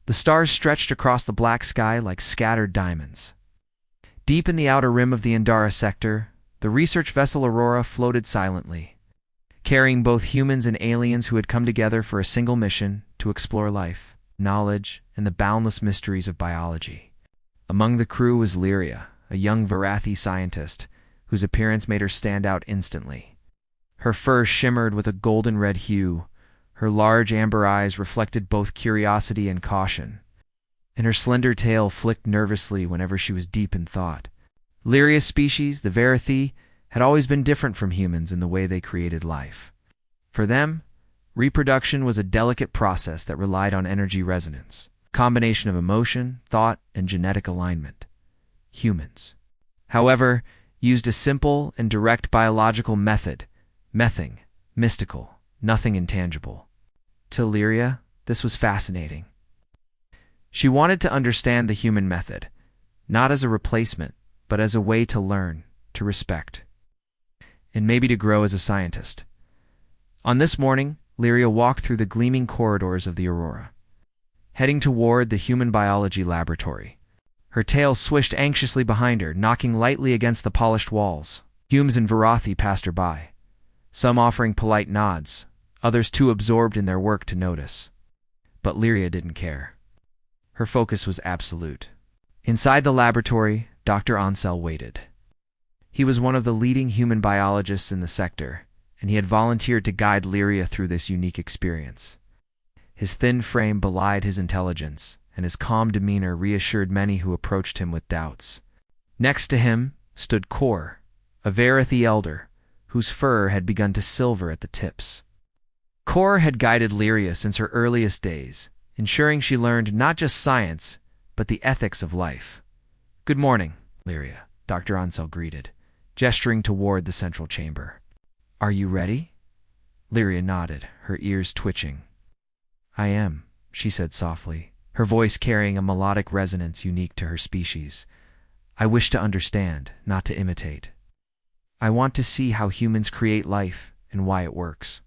The stars stretched across the black sky like scattered diamonds. Deep in the outer rim of the Andara sector, the research vessel Aurora floated silently, carrying both humans and aliens who had come together for a single mission to explore life, knowledge, and the boundless mysteries of biology. Among the crew was Lyria, a young Varathi scientist, whose appearance made her stand out instantly. Her fur shimmered with a golden-red hue, her large amber eyes reflected both curiosity and caution, and her slender tail flicked nervously whenever she was deep in thought. Lyria's species, the Varathi, had always been different from humans in the way they created life. For them, reproduction was a delicate process that relied on energy resonance, a combination of emotion, thought, and genetic alignment. Humans, however, used a simple and direct biological method, mething, mystical, nothing intangible. To Lyria, this was fascinating. She wanted to understand the human method, not as a replacement, but as a way to learn, to respect, and maybe to grow as a scientist. On this morning, Lyria walked through the gleaming corridors of the Aurora, heading toward the human biology laboratory. Her tail swished anxiously behind her, knocking lightly against the polished walls. Humans and Varathi passed her by, some offering polite nods, others too absorbed in their work to notice. But Lyria didn't care. Her focus was absolute. Inside the laboratory, Dr. Ansel waited. He was one of the leading human biologists in the sector, and he had volunteered to guide Lyria through this unique experience. His thin frame belied his intelligence, and his calm demeanor reassured many who approached him with doubts. Next to him stood Kor, a Varathi elder, whose fur had begun to silver at the tips. Kor had guided Lyria since her earliest days, ensuring she learned not just science, but the ethics of life. "Good morning, Lyria," Dr. Ansel greeted, gesturing toward the central chamber. "Are you ready?" Lyria nodded, her ears twitching. "I am," she said softly, her voice carrying a melodic resonance unique to her species. "I wish to understand, not to imitate. I want to see how humans create life and why it works."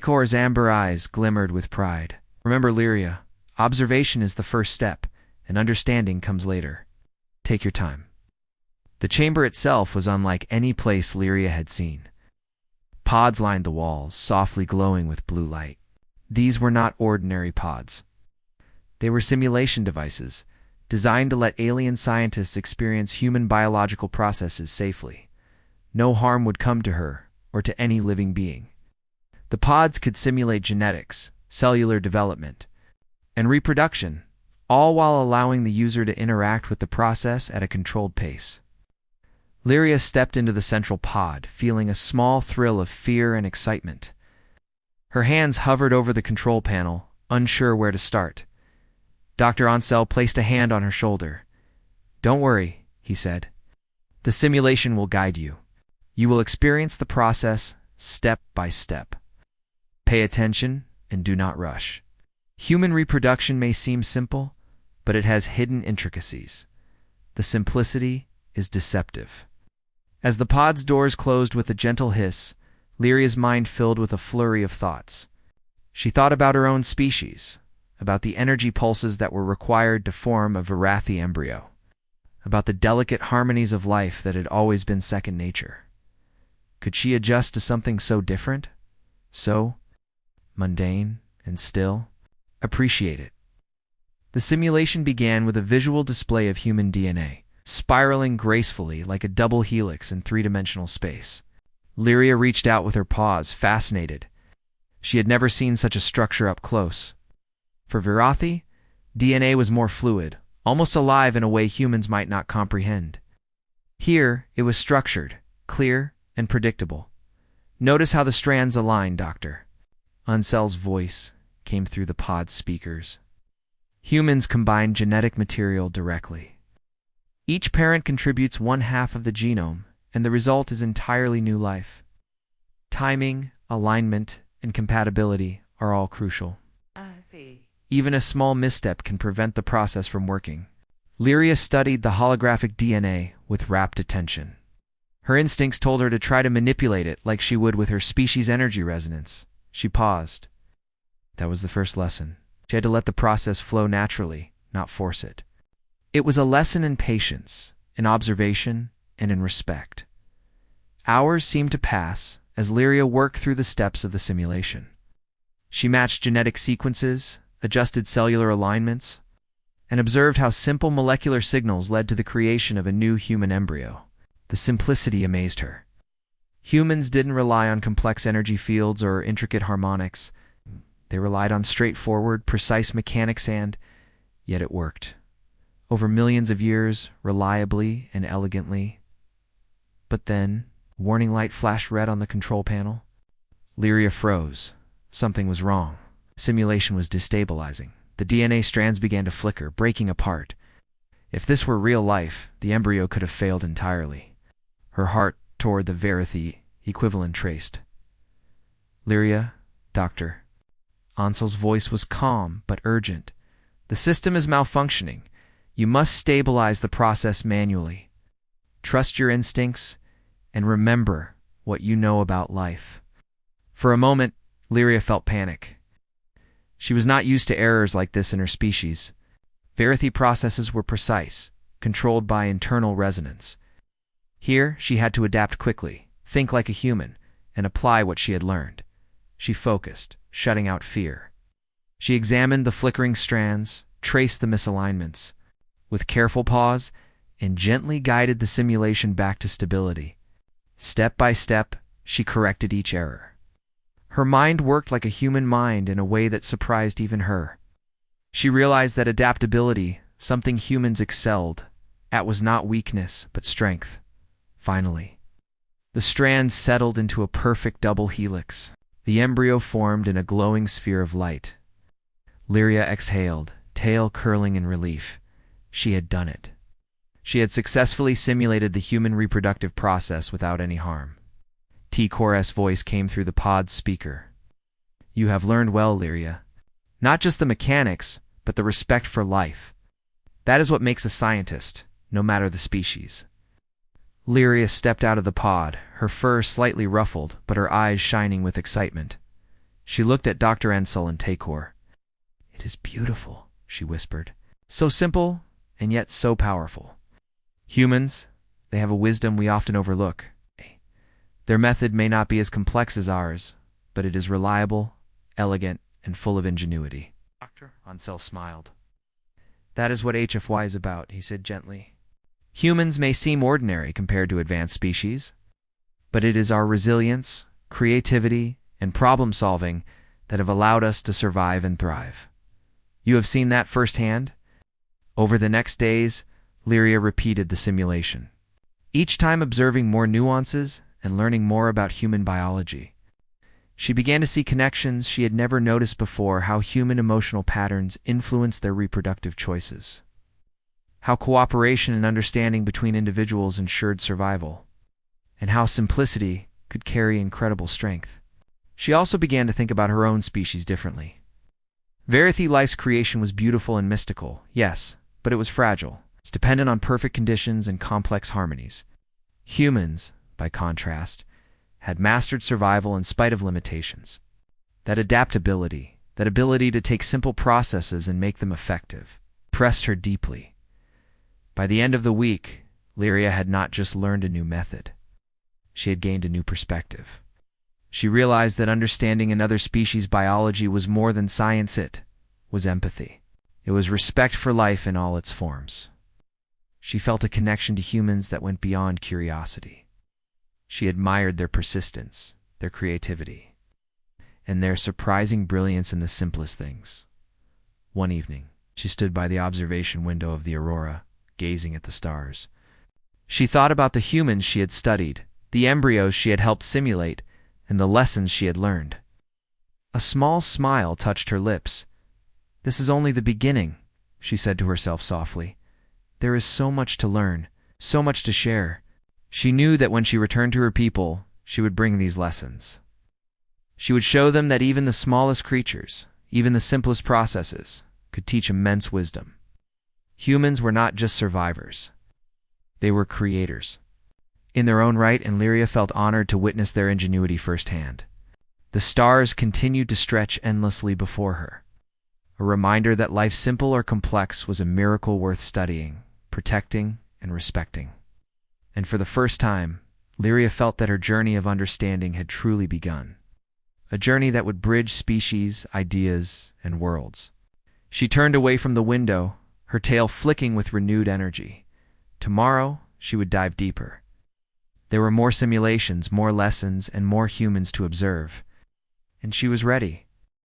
Kor's amber eyes glimmered with pride. "Remember, Lyria, observation is the first step, and understanding comes later. Take your time." The chamber itself was unlike any place Lyria had seen. Pods lined the walls, softly glowing with blue light. These were not ordinary pods. They were simulation devices, designed to let alien scientists experience human biological processes safely. No harm would come to her or to any living being. The pods could simulate genetics, cellular development, and reproduction, all while allowing the user to interact with the process at a controlled pace. Lyria stepped into the central pod, feeling a small thrill of fear and excitement. Her hands hovered over the control panel, unsure where to start. Dr. Ansel placed a hand on her shoulder. "Don't worry," he said. "The simulation will guide you. You will experience the process step by step. Pay attention and do not rush. Human reproduction may seem simple, but it has hidden intricacies. The simplicity is deceptive." As the pod's doors closed with a gentle hiss, Lyria's mind filled with a flurry of thoughts. She thought about her own species, about the energy pulses that were required to form a Varathi embryo, about the delicate harmonies of life that had always been second nature. Could she adjust to something so different, so mundane and still appreciate it? The simulation began with a visual display of human DNA, spiraling gracefully like a double helix in three-dimensional space. Lyria reached out with her paws, fascinated. She had never seen such a structure up close. For Varathi, DNA was more fluid, almost alive in a way humans might not comprehend. Here, it was structured, clear, and predictable. "Notice how the strands align, Doctor." Ansel's voice came through the pod's speakers. "Humans combine genetic material directly. Each parent contributes 1/2 of the genome, and the result is entirely new life. Timing, alignment, and compatibility are all crucial. Even a small misstep can prevent the process from working." Lyria studied the holographic DNA with rapt attention. Her instincts told her to try to manipulate it like she would with her species' energy resonance. She paused. That was the first lesson. She had to let the process flow naturally, not force it. It was a lesson in patience, in observation, and in respect. Hours seemed to pass as Lyria worked through the steps of the simulation. She matched genetic sequences, adjusted cellular alignments, and observed how simple molecular signals led to the creation of a new human embryo. The simplicity amazed her. Humans didn't rely on complex energy fields or intricate harmonics. They relied on straightforward, precise mechanics and, yet it worked. Over millions of years, reliably and elegantly. But then, warning light flashed red on the control panel. Lyria froze. Something was wrong. Simulation was destabilizing. The DNA strands began to flicker, breaking apart. If this were real life, the embryo could have failed entirely. Her heart toward the Verithy equivalent traced. Lyria, doctor. Ansel's voice was calm but urgent. The system is malfunctioning. You must stabilize the process manually. Trust your instincts and remember what you know about life. For a moment, Lyria felt panic. She was not used to errors like this in her species. Verithy processes were precise, controlled by internal resonance. Here, she had to adapt quickly, think like a human, and apply what she had learned. She focused, shutting out fear. She examined the flickering strands, traced the misalignments. With careful pause, and gently guided the simulation back to stability. Step by step, she corrected each error. Her mind worked like a human mind in a way that surprised even her. She realized that adaptability, something humans excelled at, was not weakness, but strength. Finally, the strands settled into a perfect double helix. The embryo formed in a glowing sphere of light. Lyria exhaled, tail curling in relief. She had done it. She had successfully simulated the human reproductive process without any harm. T-Core's voice came through the pod's speaker. You have learned well, Lyria. Not just the mechanics, but the respect for life. That is what makes a scientist, no matter the species. Lyria stepped out of the pod, her fur slightly ruffled, but her eyes shining with excitement. She looked at Dr. Ansel and Takor. It is beautiful, she whispered. So simple, and yet so powerful. Humans, they have a wisdom we often overlook. Their method may not be as complex as ours, but it is reliable, elegant, and full of ingenuity. Doctor Ansel smiled. That is what HFY is about, he said gently. Humans may seem ordinary compared to advanced species, but it is our resilience, creativity, and problem-solving that have allowed us to survive and thrive. You have seen that firsthand? Over the next days, Lyria repeated the simulation, each time observing more nuances and learning more about human biology. She began to see connections she had never noticed before, how human emotional patterns influence their reproductive choices, how cooperation and understanding between individuals ensured survival, and how simplicity could carry incredible strength. She also began to think about her own species differently. Verithy life's creation was beautiful and mystical, yes, but it was fragile. It's dependent on perfect conditions and complex harmonies. Humans, by contrast, had mastered survival in spite of limitations. That adaptability, that ability to take simple processes and make them effective, pressed her deeply. By the end of the week, Lyria had not just learned a new method. She had gained a new perspective. She realized that understanding another species' biology was more than science, it was empathy. It was respect for life in all its forms. She felt a connection to humans that went beyond curiosity. She admired their persistence, their creativity, and their surprising brilliance in the simplest things. One evening, she stood by the observation window of the aurora, gazing at the stars. She thought about the humans she had studied, the embryos she had helped simulate, and the lessons she had learned. A small smile touched her lips. This is only the beginning, she said to herself softly. There is so much to learn, so much to share. She knew that when she returned to her people, she would bring these lessons. She would show them that even the smallest creatures, even the simplest processes, could teach immense wisdom. Humans were not just survivors. They were creators. In their own right, and Lyria felt honored to witness their ingenuity firsthand. The stars continued to stretch endlessly before her. a reminder that life, simple or complex, was a miracle worth studying, protecting, and respecting. And for the first time, Lyria felt that her journey of understanding had truly begun. A journey that would bridge species, ideas, and worlds. She turned away from the window, her tail flicking with renewed energy. Tomorrow, she would dive deeper. There were more simulations, more lessons, and more humans to observe. And she was ready.